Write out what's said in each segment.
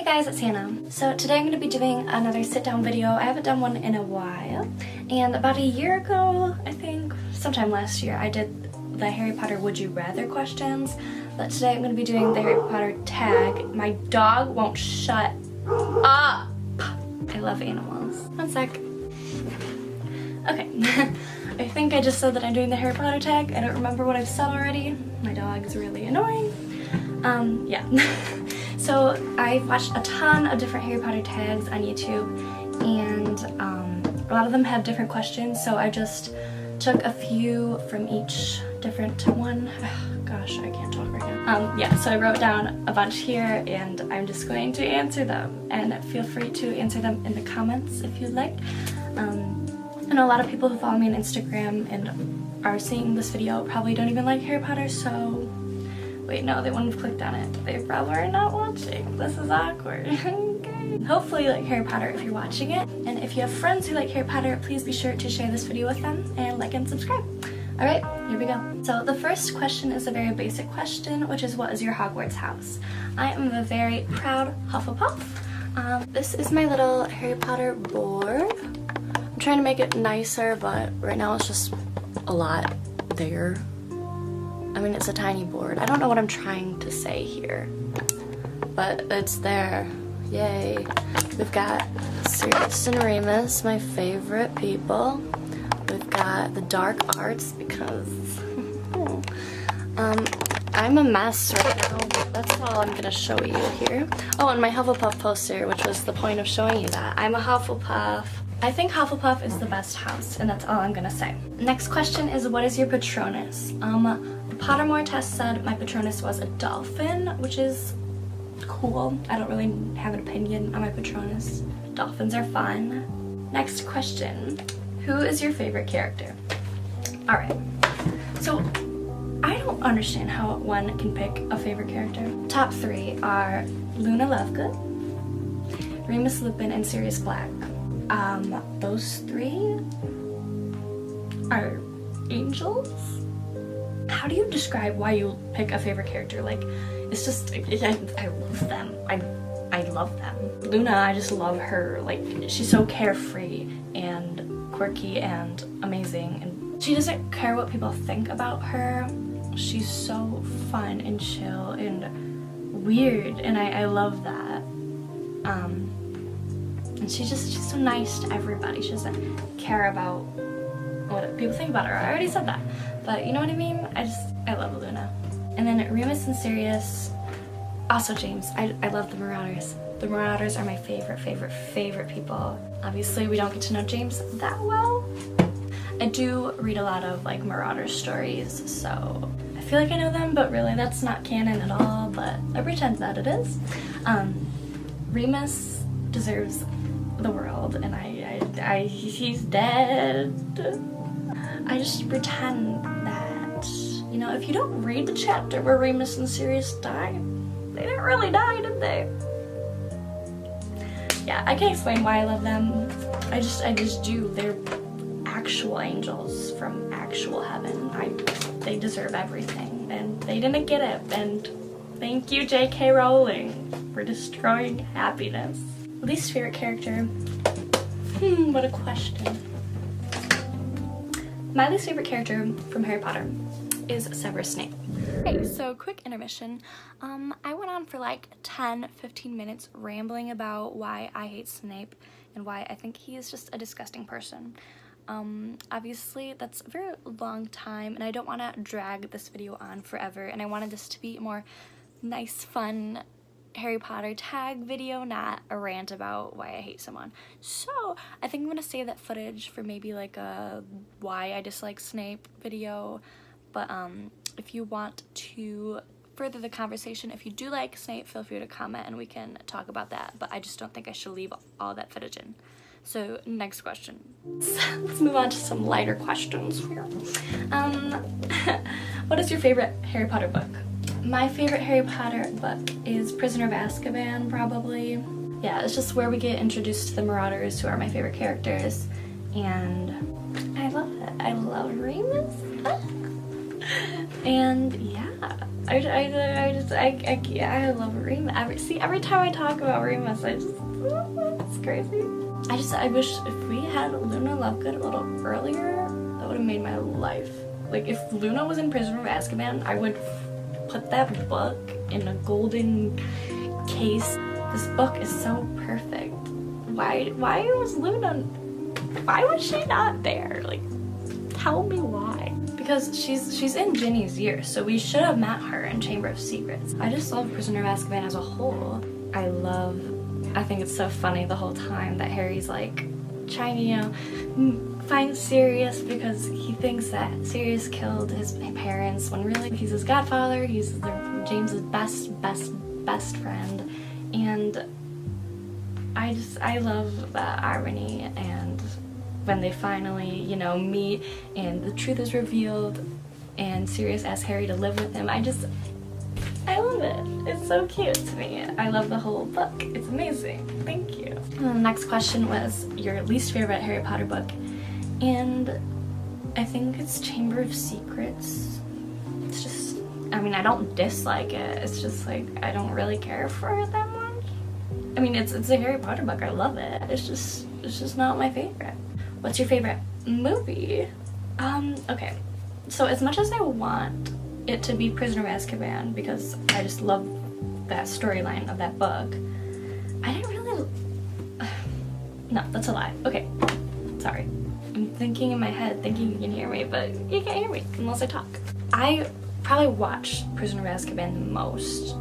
Hey guys, it's Hannah. So today I'm going to be doing another sit-down video. I haven't done one in a while, and about a year ago, I think, sometime last year, I did the Harry Potter Would You Rather questions, but today I'm going to be doing the Harry Potter tag. My dog won't shut up! I love animals. One sec. Okay. I think I just said that I'm doing the Harry Potter tag. I don't remember what I've said already. My dog is really annoying. Yeah. So I watched a ton of different Harry Potter tags on YouTube, and a lot of them have different questions, so I just took a few from each different one. Gosh, I can't talk right now. Yeah, so I wrote down a bunch here, and I'm just going to answer them, and feel free to answer them in the comments if you'd like. I know a lot of people who follow me on Instagram and are seeing this video probably don't even like Harry Potter, so... Wait, no, they wouldn't have clicked on it. They probably are not watching. This is awkward. Okay. Hopefully you like Harry Potter if you're watching it. And if you have friends who like Harry Potter, please be sure to share this video with them and like and subscribe. Alright, here we go. So the first question is a very basic question, which is, what is your Hogwarts house? I am a very proud Hufflepuff. This is my little Harry Potter board. I'm trying to make it nicer, but right now it's just a lot there. I mean, it's a tiny board. I don't know what I'm trying to say here, but it's there. Yay. We've got Sirius and Remus, my favorite people. We've got the dark arts because I'm a mess right now. That's all I'm gonna show you here. Oh, and my Hufflepuff poster, which was the point of showing you that. I'm a Hufflepuff. I think Hufflepuff is the best house, and that's all I'm gonna say. Next question is, what is your Patronus? The Pottermore test said my Patronus was a dolphin, which is cool. I don't really have an opinion on my Patronus. Dolphins are fun. Next question, who is your favorite character? Alright, so I don't understand how one can pick a favorite character. Top three are Luna Lovegood, Remus Lupin, and Sirius Black. Those three are angels? How do you describe why you pick a favorite character? Like, it's just, I love them. I love them. Luna, I just love her. Like, she's so carefree and quirky and amazing, and she doesn't care what people think about her. She's so fun and chill and weird, and I love that. And she's so nice to everybody. She doesn't care about what people think about her. I already said that, but you know what I mean? I love Luna. And then Remus and Sirius, also James. I love the Marauders. The Marauders are my favorite people. Obviously, we don't get to know James that well. I do read a lot of like Marauder stories, so I feel like I know them, but really that's not canon at all, but I pretend that it is. Remus deserves the world, and he's dead. I just pretend that, you know, if you don't read the chapter where Remus and Sirius die, they didn't really die, did they? Yeah, I can't explain why I love them. I just do. They're actual angels from actual heaven. They deserve everything, and they didn't get it, and thank you, J.K. Rowling, for destroying happiness. Least favorite character? What a question. My least favorite character from Harry Potter is Severus Snape. Okay, so quick intermission. I went on for like 10-15 minutes rambling about why I hate Snape and why I think he is just a disgusting person. Obviously that's a very long time, and I don't want to drag this video on forever, and I wanted this to be a more nice, fun Harry Potter tag video, not a rant about why I hate someone. So I think I'm gonna save that footage for maybe like a why I dislike Snape video. But if you want to further the conversation, if you do like Snape, feel free to comment and we can talk about that. But I just don't think I should leave all that footage in. So next question. Let's move on to some lighter questions here. What is your favorite Harry Potter book? My favorite Harry Potter book is Prisoner of Azkaban, probably. Yeah, it's just where we get introduced to the Marauders, who are my favorite characters, and I love it. I love Remus. And yeah, I love Remus. Every time I talk about Remus, it's crazy. I wish if we had Luna Lovegood a little earlier, that would have made my life. Like, if Luna was in Prisoner of Azkaban, I would put that book in a golden case. This book is so perfect. Why was she not there? Like, tell me why. Because she's in Ginny's year, so we should have met her in Chamber of Secrets. I just love Prisoner of Azkaban as a whole. I think it's so funny the whole time that Harry's like trying to, you know, find Sirius because he thinks that Sirius killed his parents when really he's his godfather, he's James's best friend. And I love that irony, and when they finally, you know, meet and the truth is revealed and Sirius asks Harry to live with him, I love it. It's so cute to me. I love the whole book. It's amazing. Thank you. And the next question was your least favorite Harry Potter book, and I think it's Chamber of Secrets. It's just, I mean, I don't dislike it. It's just like I don't really care for it that much. I mean, it's a Harry Potter book. I love it. It's just not my favorite. What's your favorite movie? Okay. So as much as I want it to be Prisoner of Azkaban because I just love that storyline of that book, I didn't really... No, that's a lie. Okay. Sorry. I'm thinking in my head, thinking you can hear me, but you can't hear me unless I talk. I probably watched Prisoner of Azkaban the most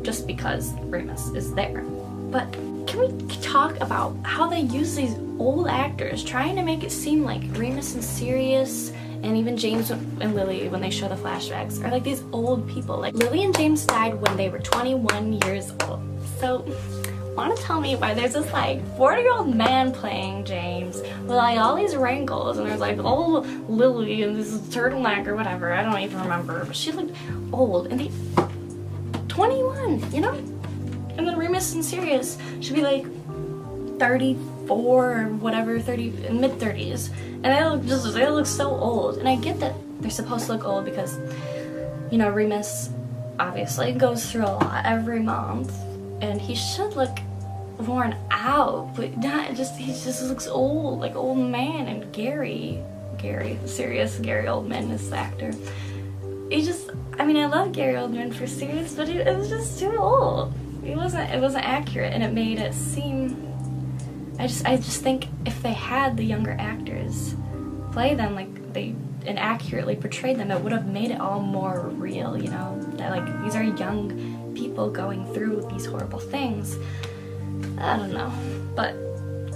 just because Remus is there. But can we talk about how they use these old actors trying to make it seem like Remus and Sirius and even James and Lily, when they show the flashbacks, are like these old people. Like, Lily and James died when they were 21 years old. So, want to tell me why there's this like 40-year-old man playing James with like all these wrinkles, and there's like old Lily and this turtleneck or whatever, I don't even remember, but she looked old, and they 21, you know? And then Remus and Sirius should be like 34 or whatever, 30, in mid-30s, and they look so old. And I get that they're supposed to look old because, you know, Remus obviously goes through a lot every month, and he should look worn out, but not just, he just looks old, like old man. And Gary Oldman is the actor. I mean, I love Gary Oldman for Sirius, but it was just too old. It wasn't accurate, and it made it seem, I just think if they had the younger actors play them like they and accurately portrayed them, it would have made it all more real, you know, that like these are young people going through these horrible things. I don't know, but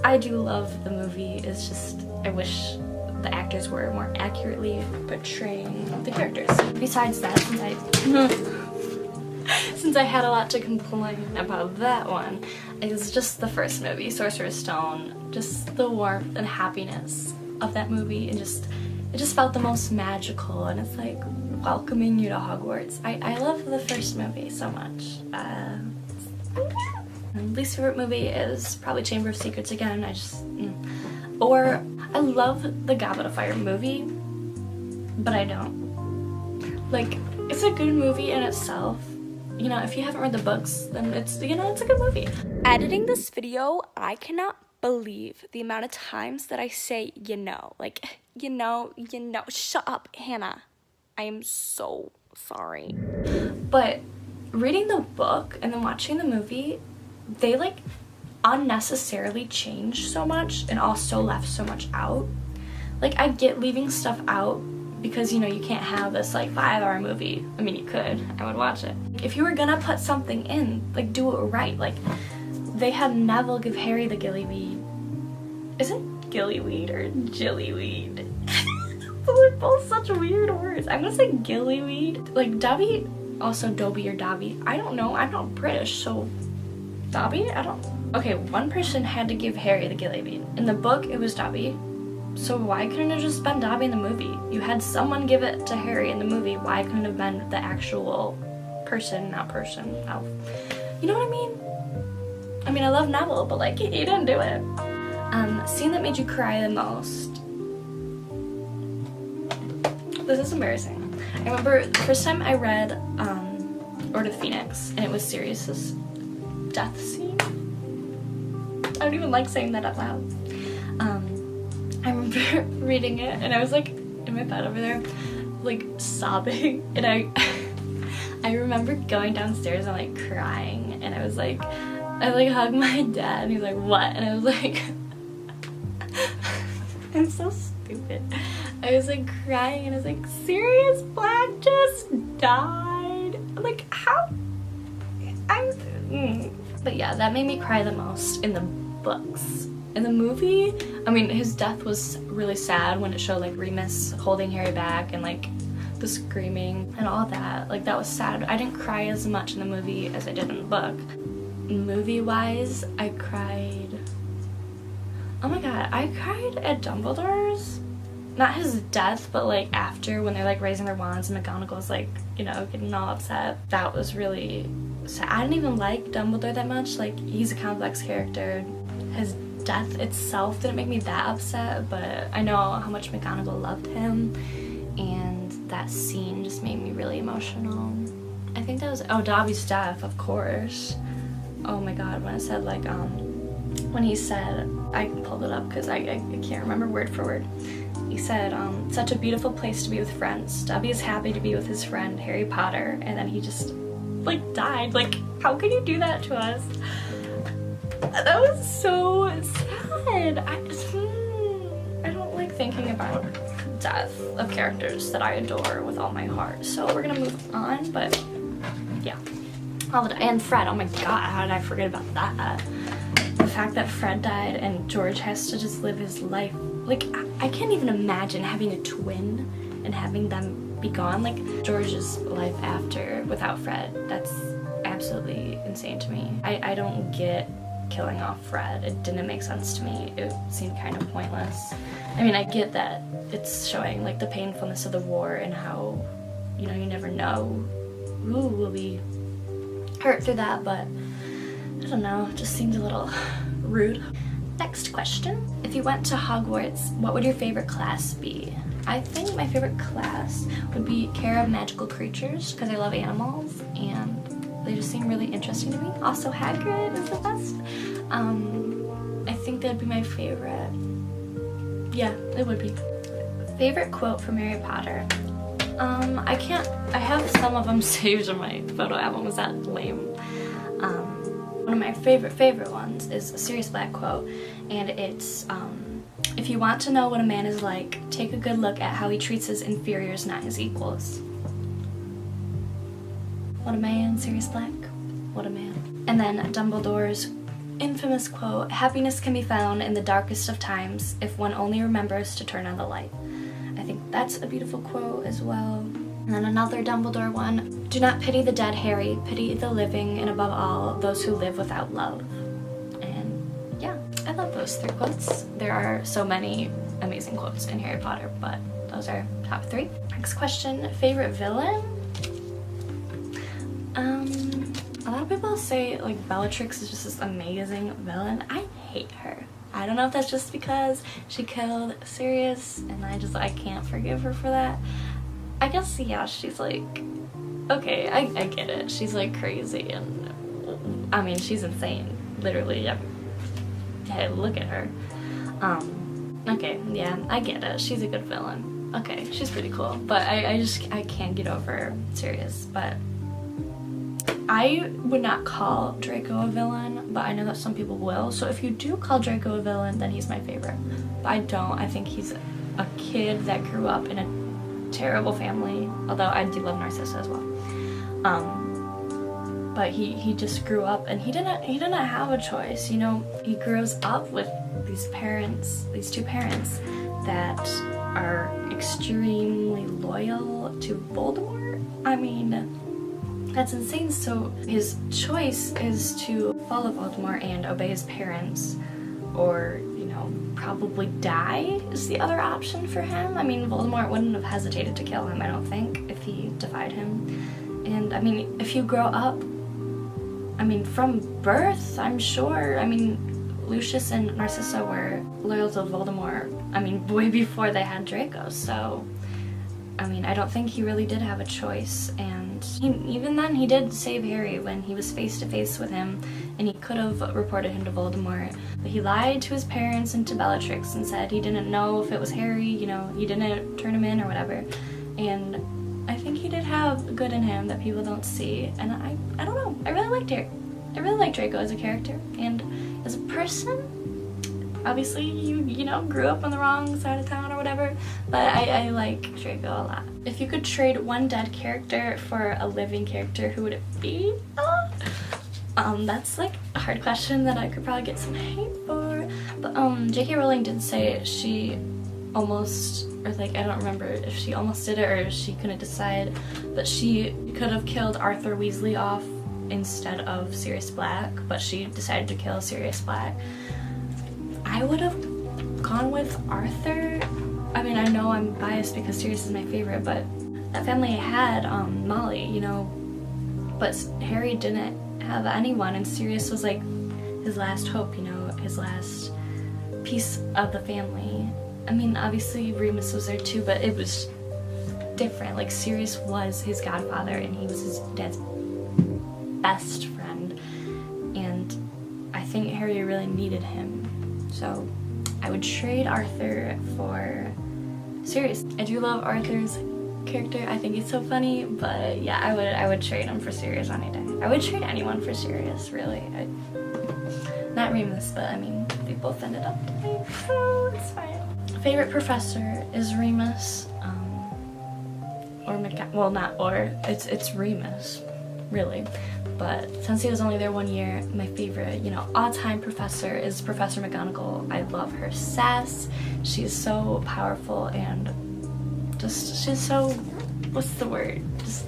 I do love the movie. It's just, I wish the actors were more accurately portraying the characters. Besides that, since I had a lot to complain about that one, it's just the first movie, Sorcerer's Stone. Just the warmth and happiness of that movie, and it just felt the most magical, and it's like welcoming you to Hogwarts. I love the first movie so much. My least favorite movie is probably Chamber of Secrets again. Or I love the Goblet of Fire movie, but I don't. Like, it's a good movie in itself. You know, if you haven't read the books, then it's, you know, it's a good movie. Editing this video, I cannot believe the amount of times that I say, you know. Like, you know. Shut up, Hannah. I am so sorry. But reading the book and then watching the movie, they like unnecessarily changed so much and also left so much out. Like, I get leaving stuff out because, you know, you can't have this like 5-hour movie. I mean, you could. I would watch it. If you were gonna put something in, like, do it right. Like, they had Neville give Harry the gillyweed. Is it gillyweed or jillyweed? Those are both such weird words. I'm gonna say gillyweed. Like, Dobby, also Dobby or Dobby. I don't know. I'm not British, so Dobby? I don't. Okay, one person had to give Harry the gillyweed. In the book, it was Dobby. So why couldn't it just been Dobby in the movie? You had someone give it to Harry in the movie. Why couldn't it have been the actual person, not person, elf? You know what I mean? I mean, I love Neville, but like, he didn't do it. Scene that made you cry the most. This is embarrassing. I remember the first time I read Order of the Phoenix, and it was Sirius's death scene. I don't even like saying that out loud. I remember reading it, and I was like in my bed over there, like sobbing, and I remember going downstairs and like crying, and I was like, I like hugged my dad, and he was like, what? And I was like, I'm so stupid. I was like crying, and I was like, Sirius Black just died. I'm like, how? But yeah, that made me cry the most in the books. In the movie, I mean, his death was really sad when it showed like Remus holding Harry back and like the screaming and all that. Like, that was sad. I didn't cry as much in the movie as I did in the book. Movie-wise, I cried... Oh my god, I cried at Dumbledore's. Not his death, but like after, when they're like raising their wands and McGonagall's like, you know, getting all upset. That was really sad. I didn't even like Dumbledore that much. Like, he's a complex character. His death itself didn't make me that upset, but I know how much McGonagall loved him, and that scene just made me really emotional. I think that was, oh, Dobby's death, of course. Oh my god, when it said like, when he said, I pulled it up because I can't remember word for word. He said, such a beautiful place to be with friends. Dobby is happy to be with his friend Harry Potter, and then he just like died. Like, how can you do that to us? That was so sad. I don't like thinking about death of characters that I adore with all my heart. So we're gonna move on, but yeah. And Fred, oh my god, how did I forget about that? The fact that Fred died and George has to just live his life. Like, I can't even imagine having a twin and having them be gone. Like, George's life after, without Fred, that's absolutely insane to me. I don't get killing off Fred. It didn't make sense to me. It seemed kind of pointless. I mean, I get that it's showing like the painfulness of the war and how, you know, you never know who will be hurt through that, but I don't know, it just seemed a little rude. Next question. If you went to Hogwarts, what would your favorite class be? I think my favorite class would be Care of Magical Creatures, because I love animals and they just seem really interesting to me. Also, Hagrid is the best. I think that'd be my favorite. Yeah, it would be. Favorite quote from Harry Potter? I have some of them saved in my photo album. Is that lame? One of my favorite ones is a Sirius Black quote, and it's, if you want to know what a man is like, take a good look at how he treats his inferiors, not his equals. What a man, Sirius Black. What a man. And then Dumbledore's infamous quote, happiness can be found in the darkest of times if one only remembers to turn on the light. I think that's a beautiful quote as well. And then another Dumbledore one, do not pity the dead, Harry, pity the living, and above all, those who live without love. And yeah, I love those 3 quotes. There are so many amazing quotes in Harry Potter, but those are top 3. Next question, favorite villain? A lot of people say like Bellatrix is just this amazing villain. I hate her. I don't know if that's just because she killed Sirius and I can't forgive her for that. I guess, yeah, she's like, okay, I get it. She's like crazy and, I mean, she's insane, literally. Hey, look at her. Okay, yeah, I get it. She's a good villain. Okay, she's pretty cool, but I can't get over Sirius, but I would not call Draco a villain, but I know that some people will. So if you do call Draco a villain, then he's my favorite. But I don't. I think he's a kid that grew up in a terrible family, although I do love Narcissa as well. But he just grew up and he didn't have a choice. You know, he grows up with these parents, these 2 parents that are extremely loyal to Voldemort. I mean, that's insane. So his choice is to follow Voldemort and obey his parents, or, you know, probably die is the other option for him. I mean, Voldemort wouldn't have hesitated to kill him, I don't think, if he defied him. And, I mean, if you grow up, I mean, from birth, I'm sure, I mean, Lucius and Narcissa were loyal to Voldemort, I mean, way before they had Draco, so I mean, I don't think he really did have a choice, and even then he did save Harry when he was face to face with him, and he could have reported him to Voldemort, but he lied to his parents and to Bellatrix and said he didn't know if it was Harry, you know, he didn't turn him in or whatever. And I think he did have good in him that people don't see, and I don't know, I really liked Harry. I really like Draco as a character, and as a person, obviously you know, grew up on the wrong side of town or whatever, but I like Draco a lot. If you could trade one dead character for a living character, who would it be? That's like a hard question that I could probably get some hate for, but J.K. Rowling did say she almost, or like I don't remember if she almost did it or if she couldn't decide, but she could have killed Arthur Weasley off instead of Sirius Black, but she decided to kill Sirius Black. I would have gone with Arthur. I mean, I know I'm biased because Sirius is my favorite, but that family had Molly, you know, but Harry didn't have anyone, and Sirius was like his last hope, you know, his last piece of the family. I mean, obviously Remus was there too, but it was different. Like, Sirius was his godfather, and he was his dad's best friend, and I think Harry really needed him. So I would trade Arthur for Sirius. I do love Arthur's character. I think he's so funny, but yeah, I would trade him for Sirius any day. I would trade anyone for Sirius, really. Not Remus, but I mean, they both ended up to me, so it's fine. Favorite professor is Remus, it's Remus, really. But since he was only there 1 year, my favorite, you know, all-time professor is Professor McGonagall. I love her sass. She's so powerful and just, she's so, what's the word? Just,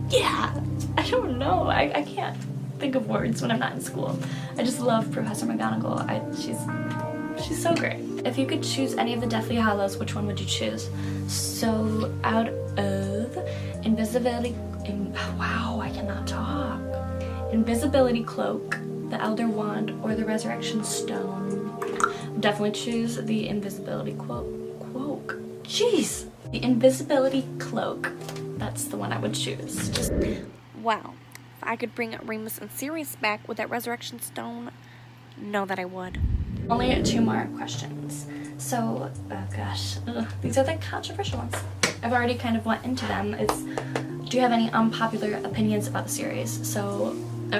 yeah, I don't know. I can't think of words when I'm not in school. I just love Professor McGonagall. She's so great. If you could choose any of the Deathly Hallows, which one would you choose? So out of Invisibility, wow, I cannot talk. Invisibility Cloak, the Elder Wand, or the Resurrection Stone. Definitely choose the Invisibility Cloak. Jeez! The Invisibility Cloak. That's the one I would choose. Wow. If I could bring Remus and Sirius back with that Resurrection Stone, know that I would. Only 2 more questions. So, oh gosh, these are the controversial ones. I've already kind of went into them. Do you have any unpopular opinions about the series? So,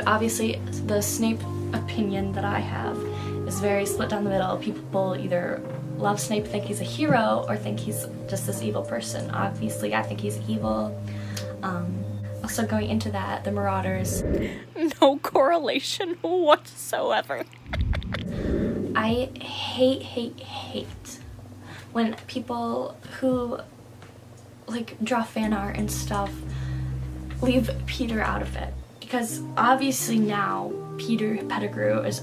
obviously, the Snape opinion that I have is very split down the middle. People either love Snape, think he's a hero, or think he's just this evil person. Obviously, I think he's evil. Also, going into that, the Marauders. No correlation whatsoever. I hate when people who like draw fan art and stuff leave Peter out of it, because obviously now Peter Pettigrew is,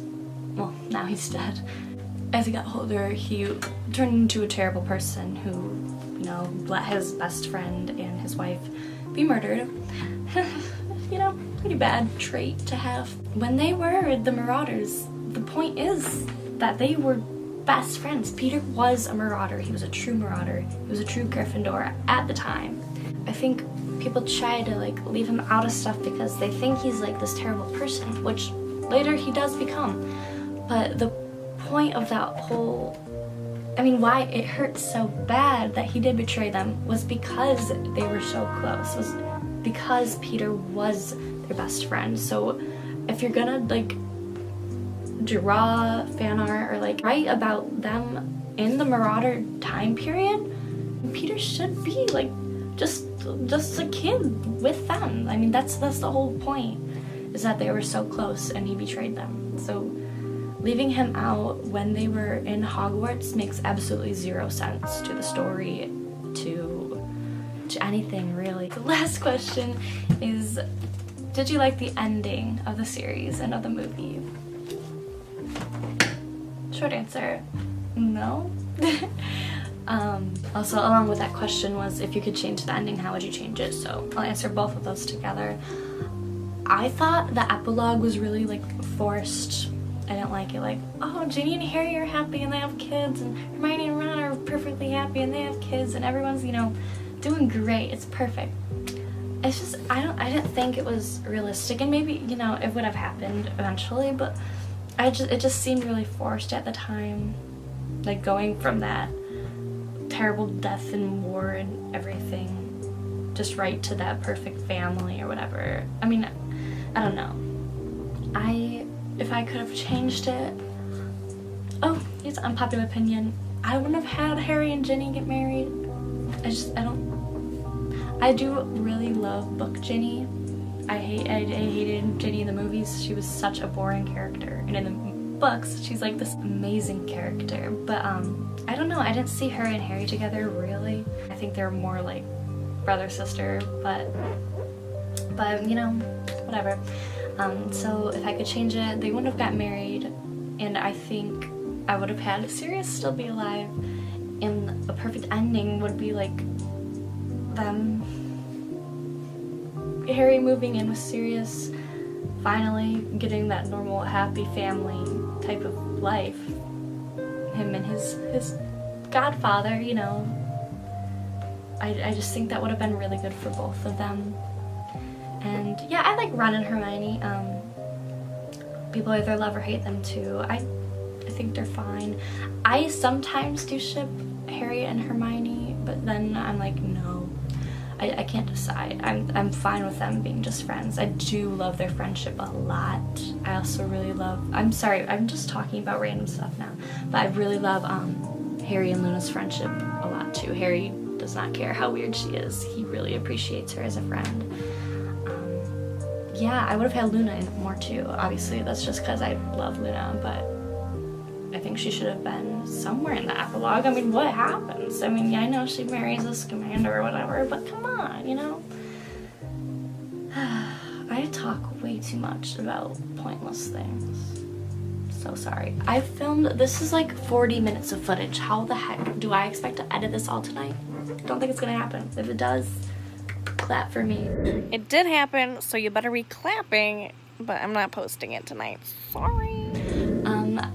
well, now he's dead. As he got older, he turned into a terrible person who, you know, let his best friend and his wife be murdered. You know, pretty bad trait to have. When they were the Marauders, the point is that they were best friends. Peter was a Marauder. He was a true Marauder. He was a true Gryffindor at the time. I think people try to like leave him out of stuff because they think he's like this terrible person, which later he does become. But the point of that whole, I mean, why it hurts so bad that he did betray them was because they were so close. Was because Peter was their best friend. So if you're gonna like draw fan art or like write about them in the Marauder time period, Peter should be like just a kid with them. I mean, that's the whole point, is that they were so close and he betrayed them. So leaving him out when they were in Hogwarts makes absolutely zero sense to the story, to anything really. The last question is, did you like the ending of the series and of the movie? Short answer, no. Also, along with that question was, if you could change the ending, how would you change it? So I'll answer both of those together. I thought the epilogue was really like forced. I didn't like it. Like, oh, Ginny and Harry are happy and they have kids, and Hermione and Ron are perfectly happy and they have kids, and everyone's, you know, doing great. It's perfect. It's just, I didn't think it was realistic, and maybe, you know, it would have happened eventually, but it just seemed really forced at the time. Like, going from that terrible death and war and everything just right to that perfect family or whatever. I mean, I don't know. If I could have changed it, oh, here's an unpopular opinion. I wouldn't have had Harry and Ginny get married. I do really love book Ginny. I hated Ginny in the movies. She was such a boring character. And in the books, she's like this amazing character. But I don't know, I didn't see her and Harry together really. I think they're more like brother sister, but you know, whatever. So if I could change it, they wouldn't have got married, and I think I would have had Sirius still be alive, and a perfect ending would be like them, Harry moving in with Sirius, finally getting that normal happy family type of life, him and his godfather, you know. I just think that would have been really good for both of them. And yeah, I like Ron and Hermione. People either love or hate them too. I think they're fine. I sometimes do ship Harry and Hermione, but then I'm like, no, I can't decide. I'm fine with them being just friends. I do love their friendship a lot. I also really love, I'm sorry, I'm just talking about random stuff now, but I really love Harry and Luna's friendship a lot too. Harry does not care how weird she is. He really appreciates her as a friend. Yeah, I would have had Luna in it more too. Obviously, that's just because I love Luna, but I think she should have been somewhere in the epilogue. I mean, what happens? I mean, yeah, I know she marries a Scamander or whatever, but come on, you know? I talk way too much about pointless things. So sorry. I filmed, this is like 40 minutes of footage. How the heck do I expect to edit this all tonight? Don't think it's gonna happen. If it does, clap for me. It did happen, so you better be clapping, but I'm not posting it tonight. Sorry.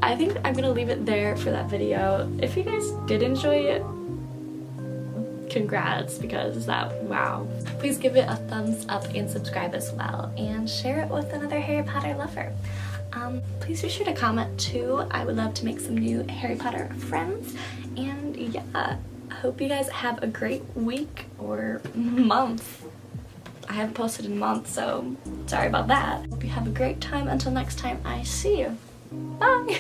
I think I'm gonna leave it there for that video. If you guys did enjoy it, congrats, because that, wow. Please give it a thumbs up and subscribe as well, and share it with another Harry Potter lover. Please be sure to comment too. I would love to make some new Harry Potter friends, and yeah, I hope you guys have a great week or month. I haven't posted in months, so sorry about that. Hope you have a great time. Until next time I see you. Bye!